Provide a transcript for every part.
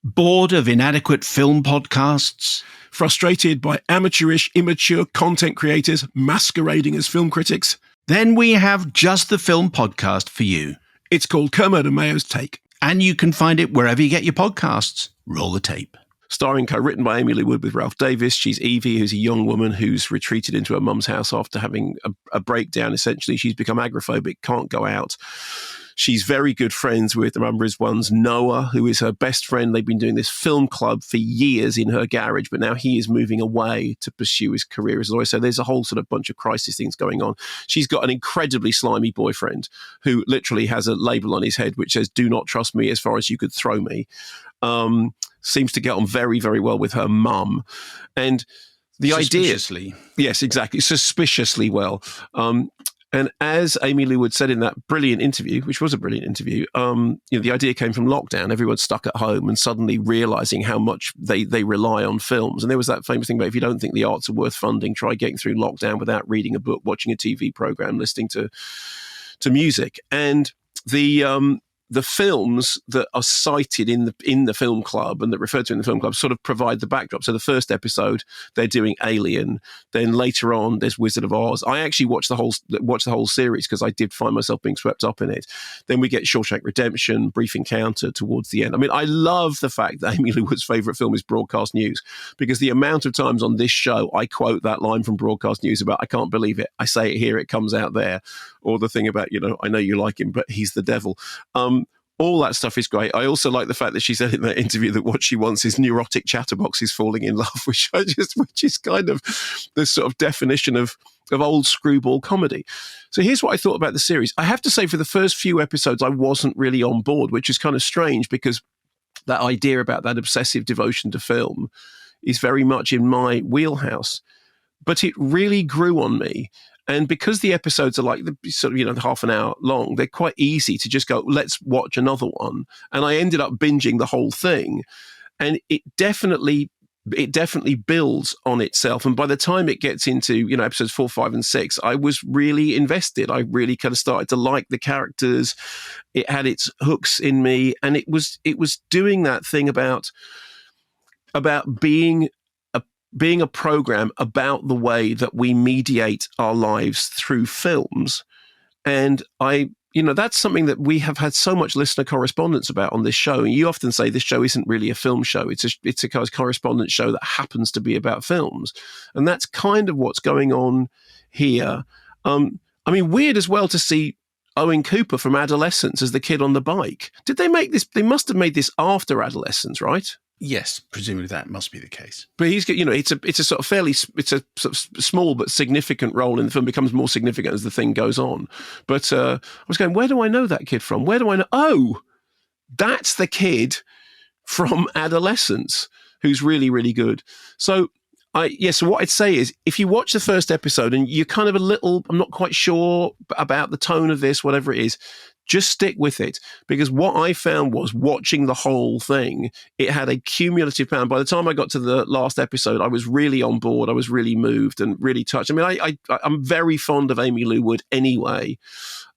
Bored of inadequate film podcasts? Frustrated by amateurish, immature content creators masquerading as film critics? Then we have just the film podcast for you. It's called Kermode and Mayo's Take. And you can find it wherever you get your podcasts. Roll the tape. Starring, co-written by Amy Lee Wood with Ralph Davis. She's Evie, who's a young woman who's retreated into her mum's house after having a breakdown. Essentially, she's become agoraphobic, can't go out. She's very good friends with, remember his one's Noah, who is her best friend. They've been doing this film club for years in her garage, but now he is moving away to pursue his career as a lawyer. So there's a whole sort of bunch of crisis things going on. She's got an incredibly slimy boyfriend who literally has a label on his head which says, "Do not trust me as far as you could throw me." Seems to get on very, very well with her mum. And the idea... Yes, exactly. Suspiciously well. And as Amy Lee Wood said in that brilliant interview, which was a brilliant interview, the idea came from lockdown. Everyone's stuck at home and suddenly realizing how much they rely on films. And there was that famous thing about, if you don't think the arts are worth funding, try getting through lockdown without reading a book, watching a TV program, listening to music. And the films that are cited in the film club and that referred to in the film club sort of provide the backdrop. So the first episode, they're doing Alien. Then later on, there's Wizard of Oz. I actually watched the whole series because I did find myself being swept up in it. Then we get Shawshank Redemption, Brief Encounter towards the end. I mean, I love the fact that Amy Lee Wood's favourite film is Broadcast News, because the amount of times on this show I quote that line from Broadcast News about, "I can't believe it. I say it here, it comes out there," or the thing about, "I know you like him, but he's the devil." All that stuff is great. I also like the fact that she said in that interview that what she wants is neurotic chatterboxes falling in love, which is kind of the sort of definition of old screwball comedy. So here's what I thought about the series. I have to say, for the first few episodes, I wasn't really on board, which is kind of strange because that idea about that obsessive devotion to film is very much in my wheelhouse. But it really grew on me. And because the episodes are like sort of, half an hour long, they're quite easy to just go, let's watch another one. And I ended up binging the whole thing. And it definitely builds on itself. And by the time it gets into, episodes 4, 5, and 6, I was really invested. I really kind of started to like the characters. It had its hooks in me. And it was doing that thing about being a program about the way that we mediate our lives through films. And that's something that we have had so much listener correspondence about on this show. And you often say this show isn't really a film show. It's a kind of correspondence show that happens to be about films. And that's kind of what's going on here. Weird as well to see Owen Cooper from Adolescence as the kid on the bike. Did they make this? They must have made this after Adolescence, right? Yes, presumably that must be the case. But he's got, it's a sort of small but significant role in the film, becomes more significant as the thing goes on. But I was going, where do I know that kid from? Where do I know? Oh, that's the kid from Adolescence who's really, really good. So so what I'd say is, if you watch the first episode and you're kind of I'm not quite sure about the tone of this, whatever it is, just stick with it, because what I found was, watching the whole thing, it had a cumulative power. By the time I got to the last episode, I was really on board. I was really moved and really touched. I mean, I'm very fond of Amy Lee Wood anyway.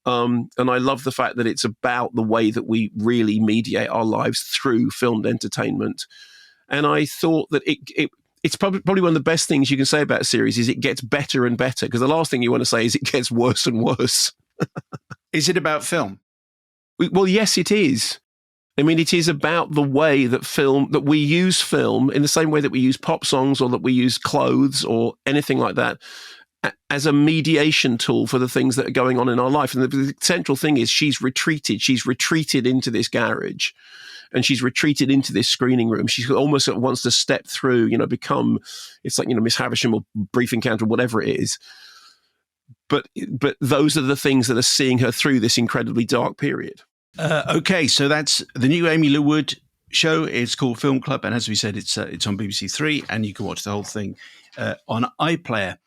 And I love the fact that it's about the way that we really mediate our lives through filmed entertainment. And I thought that it's probably one of the best things you can say about a series is it gets better and better, because the last thing you want to say is it gets worse and worse. Is it about film? Well, yes, it is. I mean, it is about the way that we use film in the same way that we use pop songs or that we use clothes or anything like that as a mediation tool for the things that are going on in our life. And the central thing is she's retreated into this garage, and she's retreated into this screening room. She almost wants to step through, become, it's like, Miss Havisham or Brief Encounter, whatever it is. But those are the things that are seeing her through this incredibly dark period. Okay, so that's the new Amy Lee Wood show. It's called Film Club, and as we said, it's on BBC Three, and you can watch the whole thing on iPlayer.